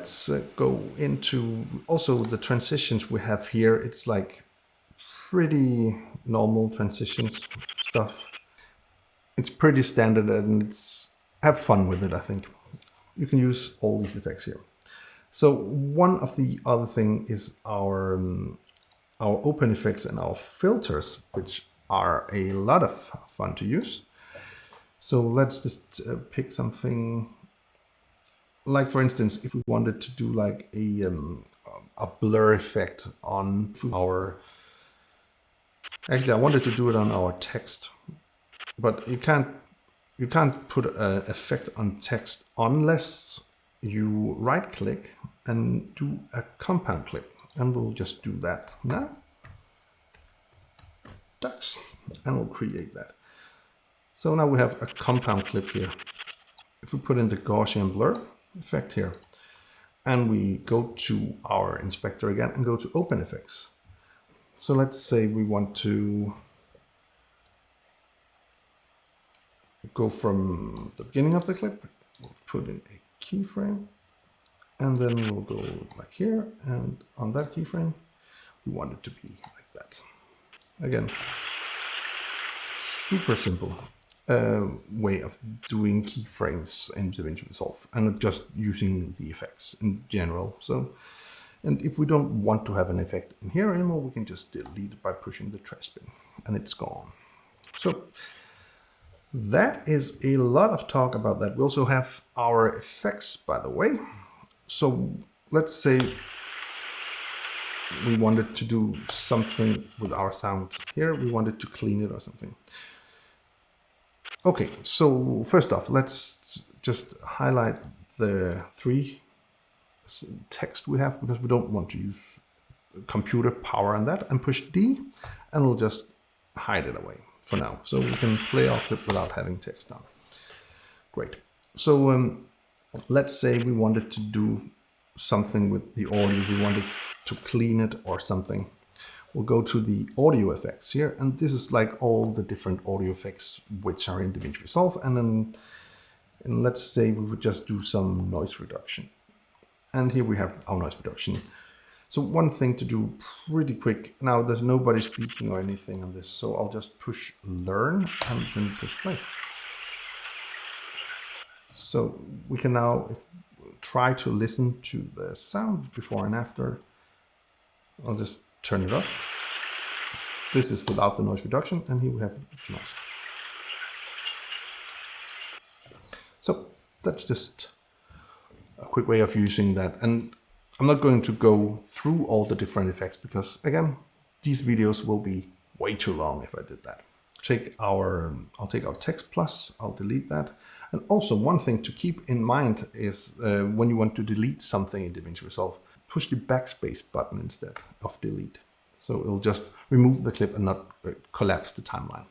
let's go into also the transitions we have here. It's like pretty normal transitions stuff. It's pretty standard and it's have fun with it, I think. You can use all these effects here. So one of the other thing is our open effects and our filters, which are a lot of fun to use. So let's just pick something like, for instance, if we wanted to do like a blur effect on our, actually I wanted to do it on our text, but you can't put an effect on text unless you right click and do a compound clip, and we'll just do that now. Ducks, and we'll create that. So now we have a compound clip here. If we put in the Gaussian blur effect here, and we go to our inspector again and go to open effects. So let's say we want to go from the beginning of the clip, we'll put in a keyframe, and then we'll go like here, and on that keyframe, we want it to be like that. Again, super simple way of doing keyframes in Davinci Resolve, and just using the effects in general. So, and if we don't want to have an effect in here anymore, we can just delete it by pushing the trash bin, and it's gone. So that is a lot of talk about that. We also have our effects, by the way. So let's say we wanted to do something with our sound here. We wanted to clean it or something. Okay, so first off, let's just highlight the 3 text we have, because we don't want to use computer power on that, and push D, and we'll just hide it away for now. So we can play our clip without having text on. Great. So let's say we wanted to do something with the audio. We wanted to clean it or something. We'll go to the audio effects here, and this is like all the different audio effects which are in Davinci Resolve. And then let's say we would just do some noise reduction. And here we have our noise reduction. So one thing to do pretty quick. Now there's nobody speaking or anything on this, so I'll just push learn and then push play. So we can now try to listen to the sound before and after. I'll just turn it off. This is without the noise reduction, and here we have the noise. So that's just a quick way of using that. And I'm not going to go through all the different effects, because again, these videos will be way too long if I did that. I'll take our text plus, I'll delete that. And also one thing to keep in mind is when you want to delete something in Davinci Resolve, push the backspace button instead of delete. So it'll just remove the clip and not collapse the timeline.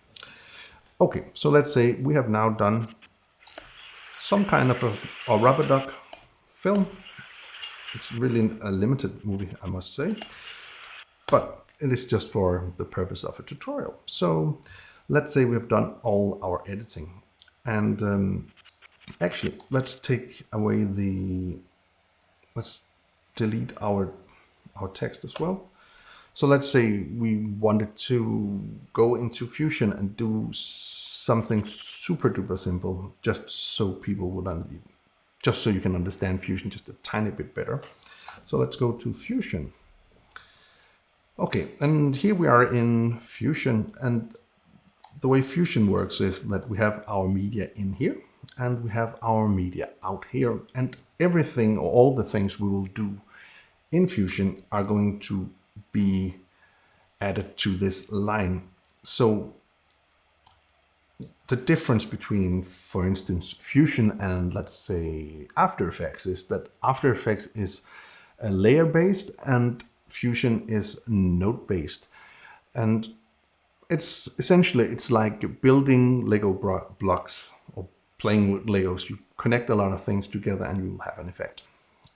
Okay, so let's say we have now done some kind of a rubber duck film. It's really a limited movie, I must say, but it is just for the purpose of a tutorial. So let's say we've done all our editing, and actually let's take away let's delete our text as well. So let's say we wanted to go into Fusion and do something super duper simple, just so people would just so you can understand Fusion just a tiny bit better. So let's go to Fusion. Okay, and here we are in Fusion, and the way Fusion works is that we have our media in here, and we have our media out here, and everything, or all the things we will do in Fusion are going to be added to this line. So the difference between, for instance, Fusion and let's say After Effects is that After Effects is layer based and Fusion is node based. And it's essentially, it's like building Lego blocks or playing with Legos. You connect a lot of things together and you'll have an effect.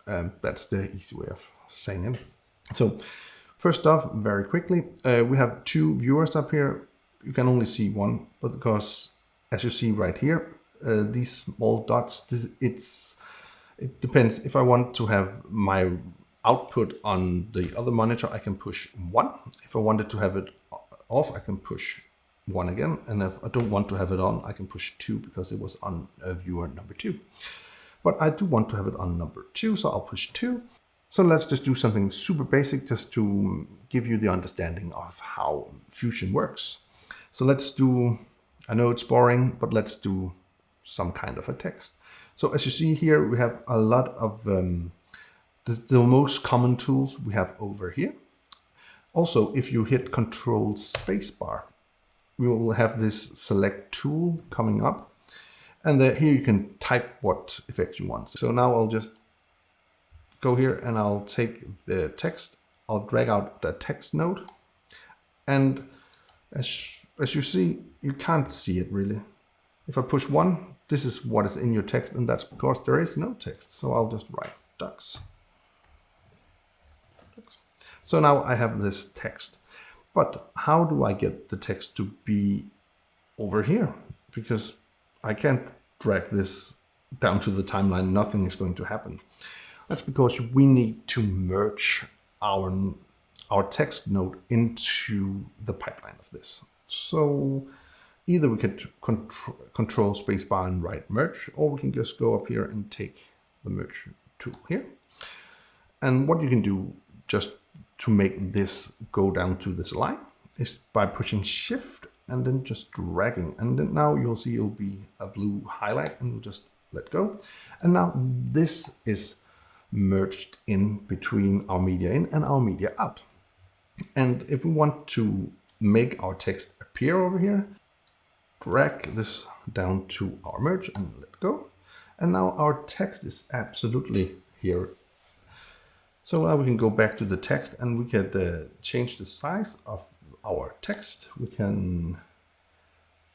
That's the easy way of saying it. So first off, very quickly, we have 2 viewers up here. You can only see one, but because as you see right here, these small dots, it's It depends. If I want to have my output on the other monitor, I can push 1. If I wanted to have it off, I can push 1 again. And if I don't want to have it on, I can push 2 because it was on viewer number 2. But I do want to have it on number 2, so I'll push 2. So let's just do something super basic just to give you the understanding of how Fusion works. So let's do, I know it's boring, but let's do some kind of a text. So as you see here, we have a lot of the most common tools we have over here. Also, if you hit Control Spacebar, we will have this select tool coming up. And here you can type what effects you want. So now I'll just go here and I'll take the text. I'll drag out the text node. And as you see, you can't see it really. If I push 1, this is what is in your text, and that's because there is no text. So I'll just write ducks. So now I have this text. But how do I get the text to be over here? Because I can't drag this down to the timeline. Nothing is going to happen. That's because we need to merge our text node into the pipeline of this. So either we could control spacebar and write merge, or we can just go up here and take the merge tool here. And what you can do just to make this go down to this line is by pushing shift and then just dragging. And then now you'll see it'll be a blue highlight and we'll just let go. And now this is merged in between our media in and our media out. And if we want to make our text appear over here, drag this down to our merge and let go. And now our text is absolutely here. So now we can go back to the text and we can change the size of our text. We can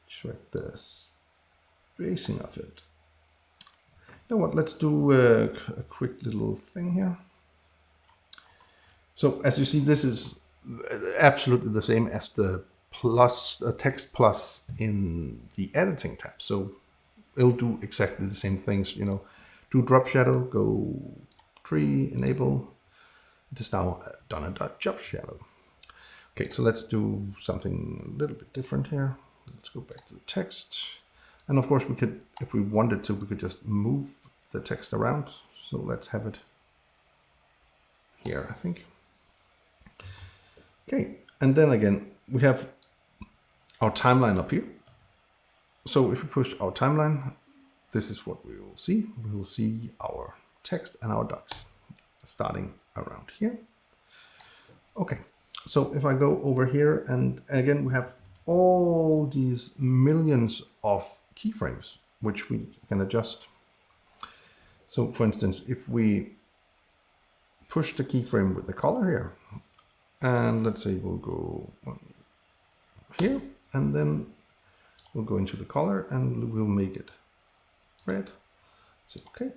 check the spacing of it. You know what, let's do a quick little thing here. So as you see, this is absolutely the same as the text plus in the editing tab. So it'll do exactly the same things, you know, do drop shadow, go tree, enable. It is now done a drop shadow. Okay, so let's do something a little bit different here. Let's go back to the text. And of course we could, if we wanted to, we could just move the text around. So let's have it here, I think. Okay, and then again, we have our timeline up here. So if we push our timeline, this is what we will see. We will see our text and our ducks starting around here. Okay, so if I go over here, and again, we have all these millions of keyframes, which we can adjust. So for instance, if we push the keyframe with the color here, and let's say we'll go here, and then we'll go into the color and we'll make it red. So, okay.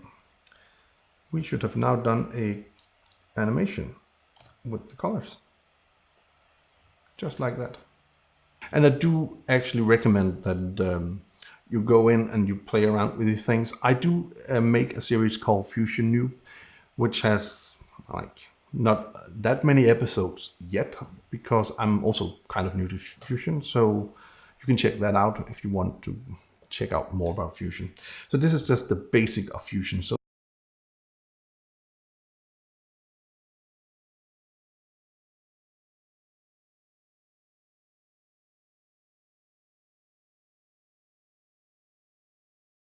We should have now done a animation with the colors. Just like that. And I do actually recommend that you go in and you play around with these things. I do make a series called Fusion Noob, which has like not that many episodes yet, because I'm also kind of new to Fusion. So you can check that out if you want to check out more about Fusion. So this is just the basic of Fusion. So